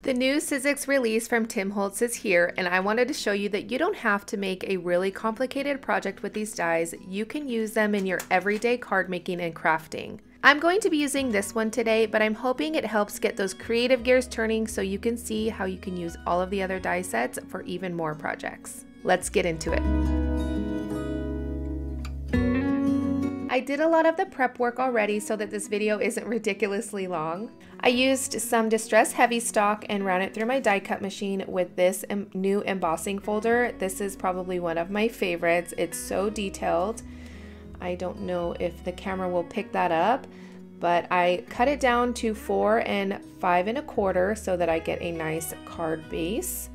The new Sizzix release from Tim Holtz is here, and I wanted to show you that you don't have to make a really complicated project with these dies. You can use them in your everyday card making and crafting. I'm going to be using this one today, but I'm hoping it helps get those creative gears turning so you can see how you can use all of the other die sets for even more projects. Let's get into it. I did a lot of the prep work already so that this video isn't ridiculously long. I used some distressed Heavystock and ran it through my die cut machine with this new embossing folder. This is probably one of my favorites. It's so detailed. I don't know if the camera will pick that up, but I cut it down to 4 and 5 1/4 so that I get a nice card base.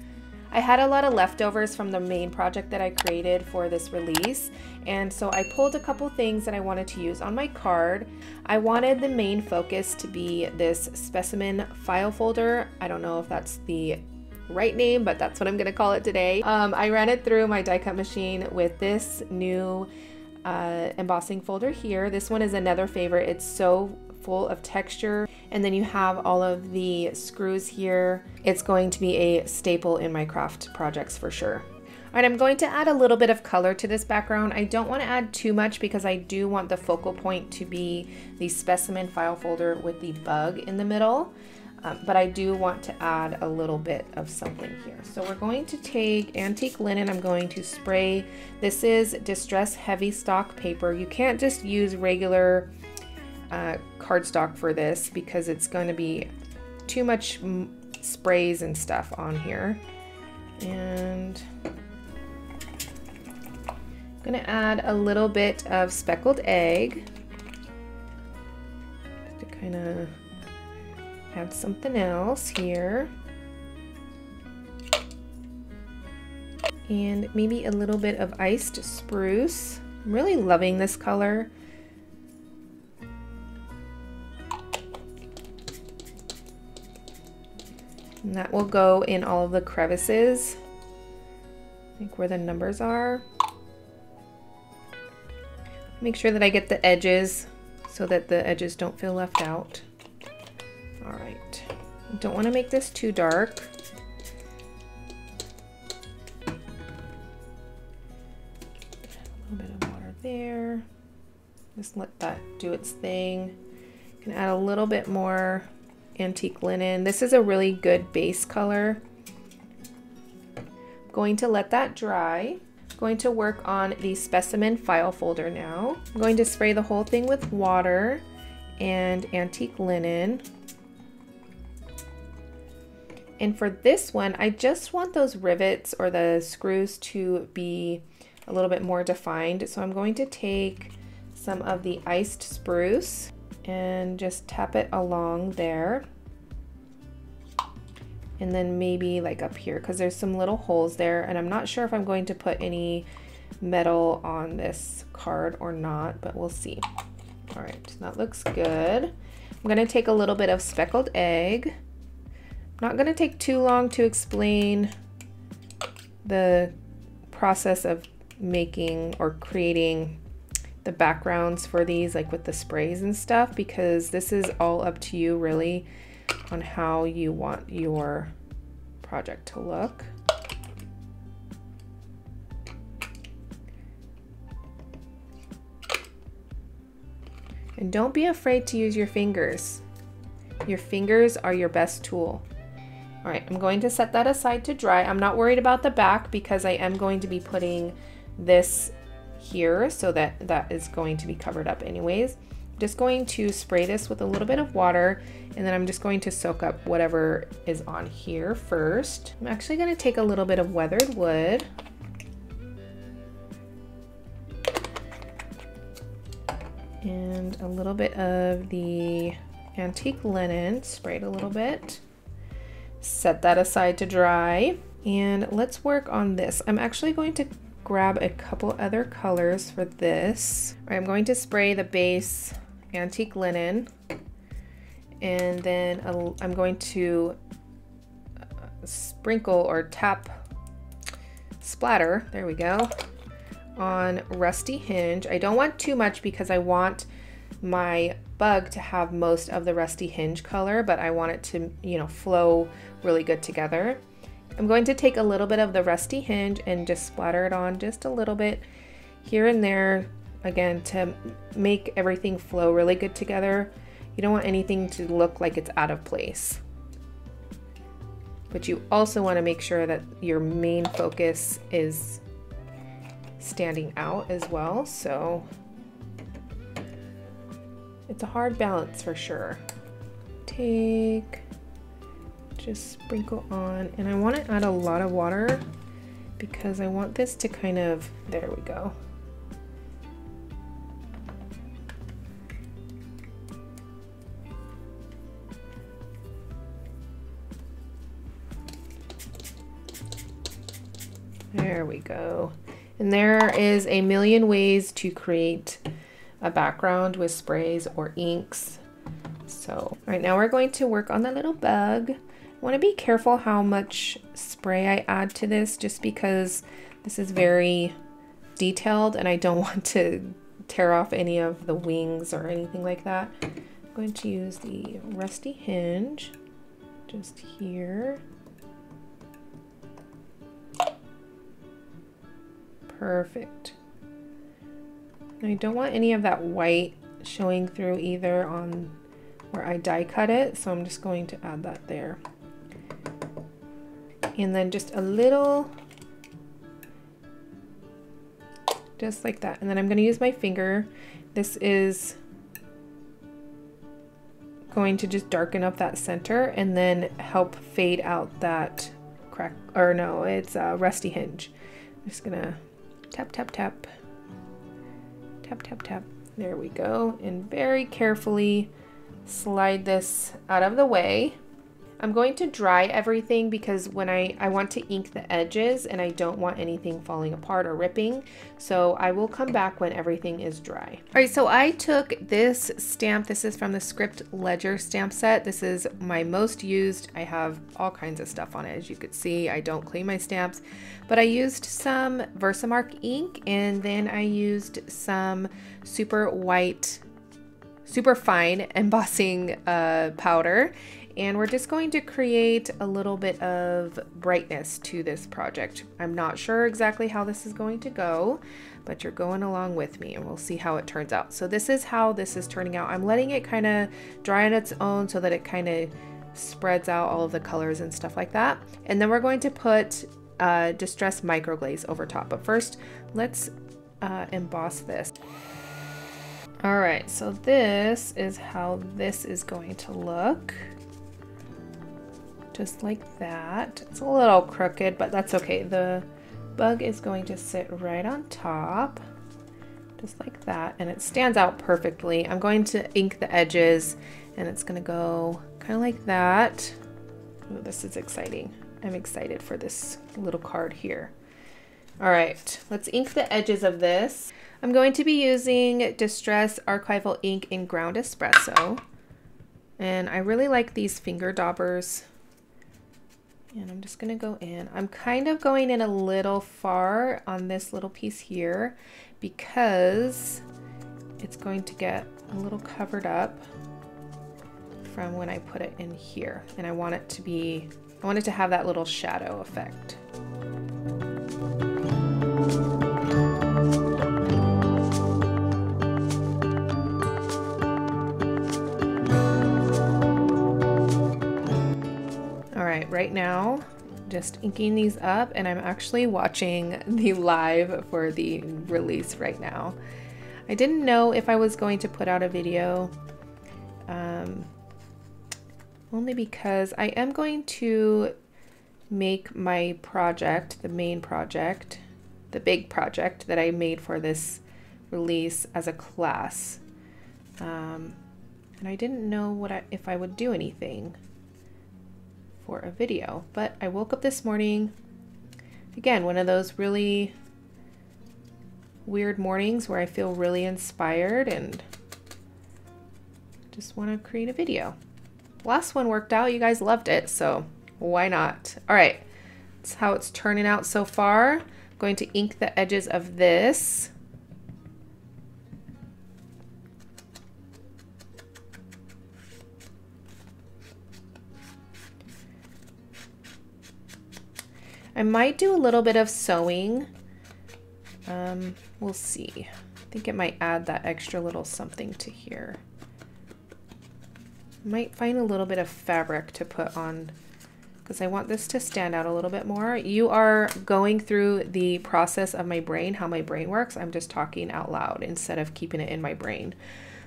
I had a lot of leftovers from the main project that I created for this release, and so I pulled a couple things that I wanted to use on my card. I wanted the main focus to be this specimen file folder. I don't know if that's the right name, but that's what I'm gonna call it today. I ran it through my die cut machine with this new embossing folder here. This one is another favorite. It's so full of texture, and then you have all of the screws here. It's going to be a staple in my craft projects for sure. All right, I'm going to add a little bit of color to this background. I don't want to add too much because I do want the focal point to be the specimen file folder with the bug in the middle, but I do want to add a little bit of something here. So we're going to take antique linen. I'm going to spray. This is distressed Heavystock paper. You can't just use regular cardstock for this because it's going to be too much sprays and stuff on here. And I'm going to add a little bit of speckled egg just to kind of add something else here. And maybe a little bit of iced spruce. I'm really loving this color. And that will go in all of the crevices, I think where the numbers are. Make sure that I get the edges so that the edges don't feel left out. All right, don't want to make this too dark. A little bit of water there. Just let that do its thing. Can add a little bit more antique linen. This is a really good base color. I'm going to let that dry. I'm going to work on the specimen file folder now. I'm going to spray the whole thing with water and antique linen. And for this one, I just want those rivets or the screws to be a little bit more defined. So I'm going to take some of the iced spruce and just tap it along there, and then maybe like up here because there's some little holes there, and I'm not sure if I'm going to put any metal on this card or not, but we'll see. All right, that looks good. I'm going to take a little bit of speckled egg. I'm not going to take too long to explain the process of making or creating the backgrounds for these, like with the sprays and stuff, because this is all up to you really on how you want your project to look. And don't be afraid to use your fingers. Your fingers are your best tool. All right, I'm going to set that aside to dry. I'm not worried about the back because I am going to be putting this here, so that is going to be covered up anyways. Just going to spray this with a little bit of water, and then I'm just going to soak up whatever is on here first. I'm actually going to take a little bit of weathered wood. And a little bit of the antique linen, sprayed a little bit. Set that aside to dry, and let's work on this. I'm actually going to grab a couple other colors for this. All right, I'm going to spray the base antique linen, and then I'm going to sprinkle or splatter, there we go, on rusty hinge. I don't want too much because I want my bug to have most of the Rusty Hinge color, but I want it to, you know, flow really good together. I'm going to take a little bit of the Rusty Hinge and just splatter it on just a little bit here and there, again, to make everything flow really good together. You don't want anything to look like it's out of place. But you also want to make sure that your main focus is standing out as well. So it's a hard balance for sure. Just sprinkle on, and I want to add a lot of water because I want this to kind of, there we go. There we go. And there is a million ways to create a background with sprays or inks. So right now we're going to work on the little bug. I want to be careful how much spray I add to this, just because this is very detailed and I don't want to tear off any of the wings or anything like that. I'm going to use the Rusty Hinge just here. Perfect. I don't want any of that white showing through either on where I die cut it, so I'm just going to add that there. And then just a little, just like that. And then I'm going to use my finger. This is going to just darken up that center and then help fade out that crack, or no, it's a Rusty Hinge. I'm just gonna tap, tap, tap, tap, tap, tap. There we go. And very carefully slide this out of the way. I'm going to dry everything because when I want to ink the edges and I don't want anything falling apart or ripping. So I will come back when everything is dry. All right, so I took this stamp. This is from the Script Ledger stamp set. This is my most used. I have all kinds of stuff on it. As you could see, I don't clean my stamps, but I used some VersaMark ink, and then I used some super fine embossing powder. And we're just going to create a little bit of brightness to this project. I'm not sure exactly how this is going to go, but you're going along with me and we'll see how it turns out. So this is how this is turning out. I'm letting it kind of dry on its own so that it kind of spreads out all of the colors and stuff like that. And then we're going to put Distress Microglaze over top. But first, let's emboss this. All right, so this is how this is going to look. Just like that. It's a little crooked, but that's okay. The bug is going to sit right on top, just like that, and it stands out perfectly. I'm going to ink the edges, and it's gonna go kind of like that. Ooh, this is exciting. I'm excited for this little card here. All right, let's ink the edges of this. I'm going to be using Distress Archival ink in Ground Espresso, and I really like these finger daubers. And I'm just gonna go in. I'm kind of going in a little far on this little piece here because it's going to get a little covered up from when I put it in here. And I want it to have that little shadow effect. Right now, just inking these up, and I'm actually watching the live for the release right now. I didn't know if I was going to put out a video, only because I am going to make my project, the main project, the big project that I made for this release as a class. And I didn't know if I would do anything for a video, but I woke up this morning, again, one of those really weird mornings where I feel really inspired and just want to create a video. Last one worked out, you guys loved it, so why not? All right, that's how it's turning out so far. I'm going to ink the edges of this. I might do a little bit of sewing. We'll see. I think it might add that extra little something to here. Might find a little bit of fabric to put on because I want this to stand out a little bit more. You are going through the process of my brain, how my brain works. I'm just talking out loud instead of keeping it in my brain.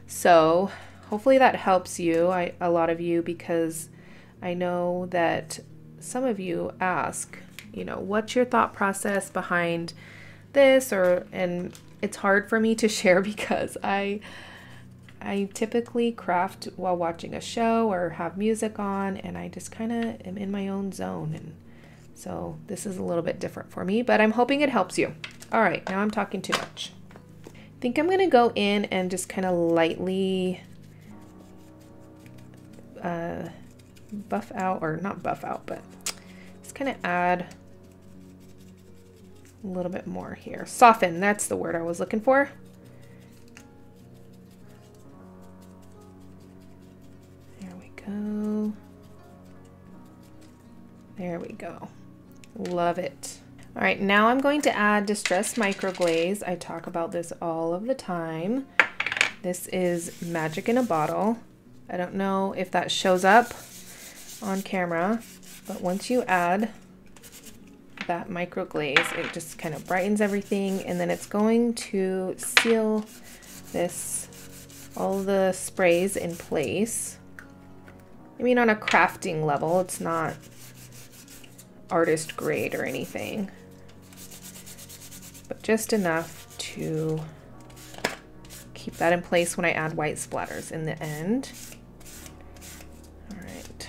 So hopefully that helps you, a lot of you, because I know that some of you ask, you know, what's your thought process behind this? And it's hard for me to share because I typically craft while watching a show or have music on, and I just kind of am in my own zone. And so this is a little bit different for me, but I'm hoping it helps you. All right, now I'm talking too much. I think I'm gonna go in and just kind of lightly buff out, or not buff out, but just kind of add a little bit more here. Soften, that's the word I was looking for. Go. There we go. Love it. All right, now I'm going to add Distress Micro Glaze. I talk about this all of the time. This is magic in a bottle. I don't know if that shows up on camera, but once you add that micro glaze, it just kind of brightens everything, and then it's going to seal all the sprays in place. I mean, on a crafting level, it's not artist grade or anything, but just enough to keep that in place when I add white splatters in the end. All right,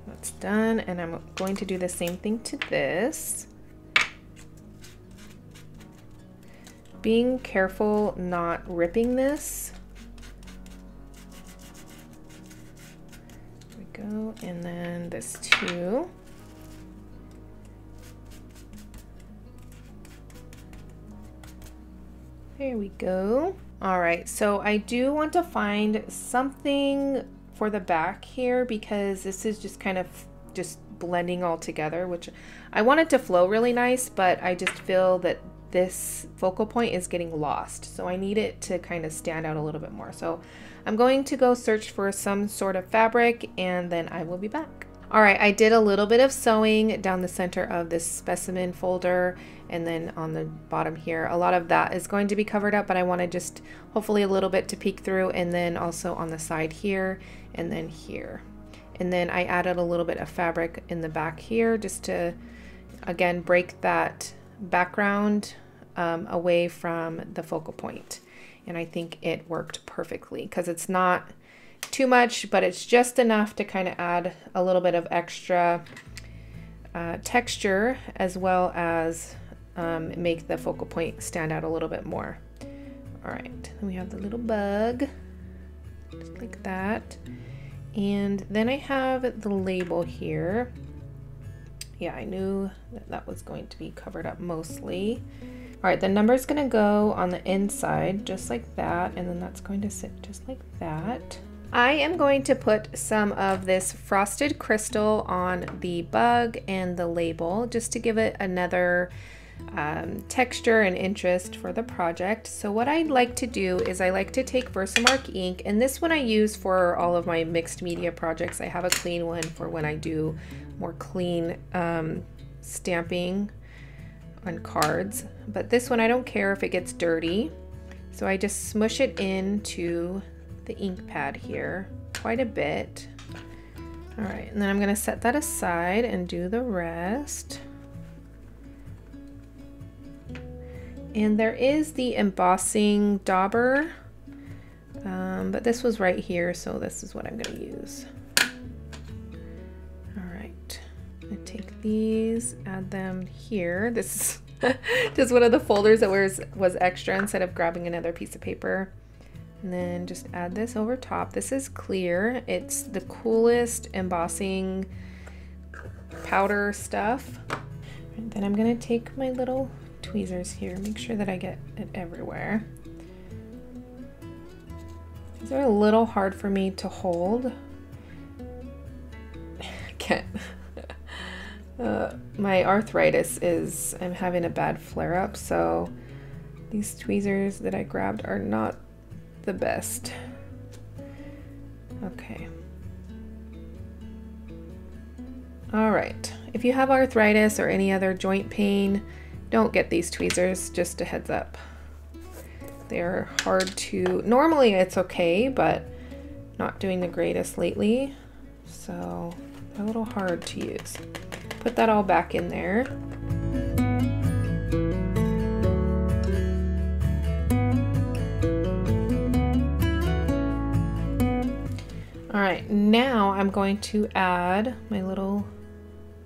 that's done, and I'm going to do the same thing to this. Being careful not ripping this. Go, and then this too. There we go. All right, so I do want to find something for the back here because this is just kind of just blending all together, which I want it to flow really nice, but I just feel that this focal point is getting lost. So I need it to kind of stand out a little bit more. So I'm going to go search for some sort of fabric, and then I will be back. All right, I did a little bit of sewing down the center of this specimen folder, and then on the bottom here, a lot of that is going to be covered up, but I want to just hopefully a little bit to peek through, and then also on the side here, and then here. And then I added a little bit of fabric in the back here just to, again, break that background away from the focal point. And I think it worked perfectly because it's not too much, but it's just enough to kind of add a little bit of extra texture, as well as make the focal point stand out a little bit more. All right, we have the little bug, just like that. And then I have the label here. Yeah, I knew that that was going to be covered up mostly. All right, the number is going to go on the inside just like that, and then that's going to sit just like that. I am going to put some of this frosted crystal on the bug and the label just to give it another texture and interest for the project. So what I like to do is I like to take VersaMark ink, and this one I use for all of my mixed media projects. I have a clean one for when I do more clean stamping on cards, but this one I don't care if it gets dirty, so I just smush it into the ink pad here quite a bit. All right, and then I'm going to set that aside and do the rest. And there is the embossing dauber, but this was right here, so this is what I'm going to use. I take these, add them here. This is just one of the folders that was extra instead of grabbing another piece of paper. And then just add this over top. This is clear. It's the coolest embossing powder stuff. And then I'm gonna take my little tweezers here, make sure that I get it everywhere. These are a little hard for me to hold. Can't. My arthritis is, I'm having a bad flare-up, so these tweezers that I grabbed are not the best. Okay. All right. If you have arthritis or any other joint pain, don't get these tweezers, just a heads up. They're hard to, normally it's okay, but not doing the greatest lately, so they're a little hard to use. Put that all back in there. All right, now I'm going to add my little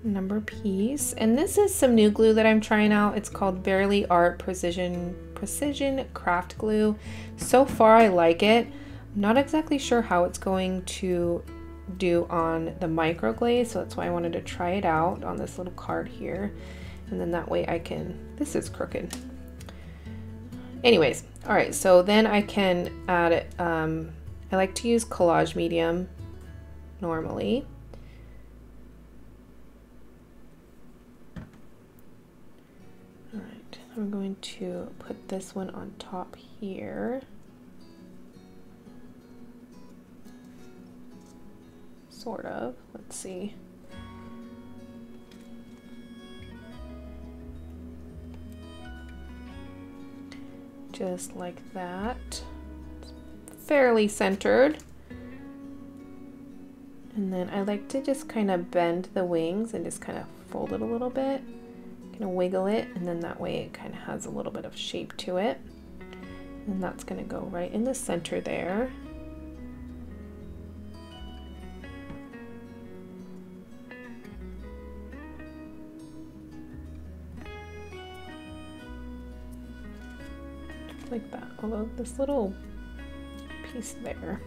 number piece, and this is some new glue that I'm trying out. It's called Barely Art Precision Craft Glue. So far I like it. I'm not exactly sure how it's going to do on the micro glaze, so that's why I wanted to try it out on this little card here, and then that way I can, this is crooked. Anyways, all right, so then I can add it. I like to use collage medium normally. All right, I'm going to put this one on top here. Sort of, let's see. Just like that. It's fairly centered. And then I like to just kind of bend the wings and just kind of fold it a little bit. Kind of wiggle it, and then that way it kind of has a little bit of shape to it. And that's going to go right in the center there. Like that, although this little piece there.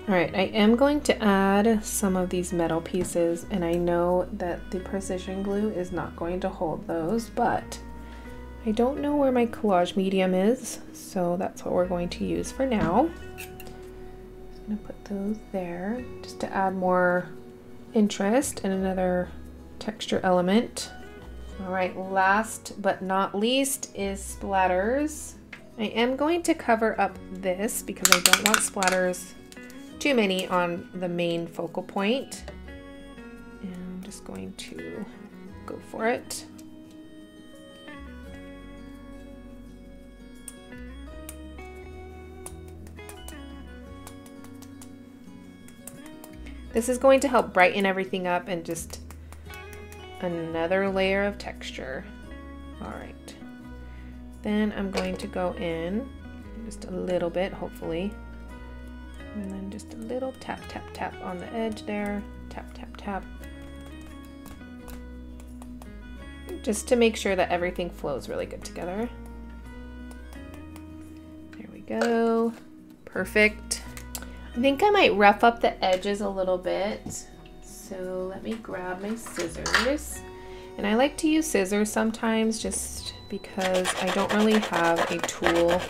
All right, I am going to add some of these metal pieces, and I know that the precision glue is not going to hold those, but I don't know where my collage medium is, so that's what we're going to use for now. Just gonna put those there just to add more interest and another texture element. All right, last but not least is splatters. I am going to cover up this because I don't want splatters too many on the main focal point. And I'm just going to go for it. This is going to help brighten everything up and just another layer of texture. All right, then I'm going to go in just a little bit, hopefully, and then just a little tap, tap, tap on the edge there, tap, tap, tap, just to make sure that everything flows really good together. There we go, perfect. I think I might rough up the edges a little bit. So let me grab my scissors, and I like to use scissors sometimes just because I don't really have a tool.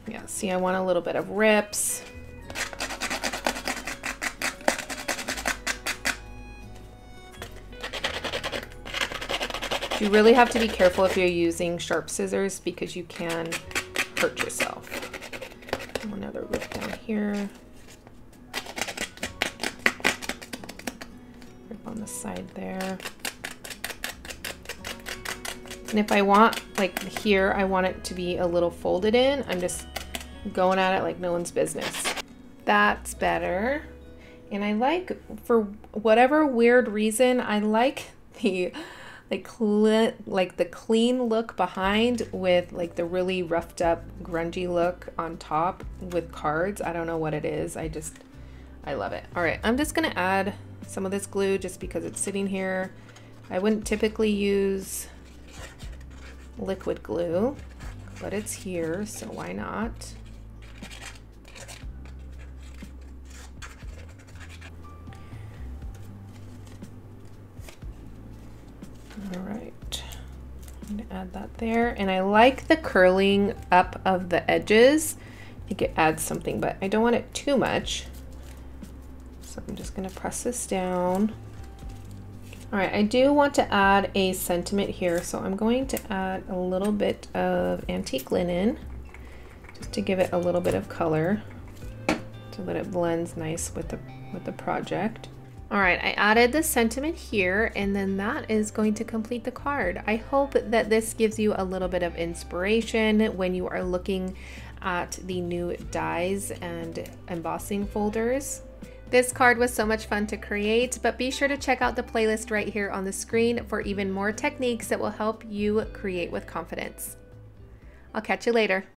Yeah, see, I want a little bit of rips. You really have to be careful if you're using sharp scissors because you can hurt yourself. Another rip down here. On the side there. And if I want, like here, I want it to be a little folded in, I'm just going at it like no one's business. That's better. And I like, for whatever weird reason, I like the the clean look behind with like the really roughed up grungy look on top with cards. I don't know what it is. I love it. All right, I'm just gonna add some of this glue just because it's sitting here. I wouldn't typically use liquid glue, but it's here, so why not? All right, I'm gonna add that there. And I like the curling up of the edges think it adds something, but I don't want it too much. So I'm just gonna press this down. All right, I do want to add a sentiment here, so I'm going to add a little bit of antique linen just to give it a little bit of color so that it blends nice with the project. All right, I added the sentiment here, and then that is going to complete the card. I hope that this gives you a little bit of inspiration when you are looking at the new dies and embossing folders. This card was so much fun to create, but be sure to check out the playlist right here on the screen for even more techniques that will help you create with confidence. I'll catch you later.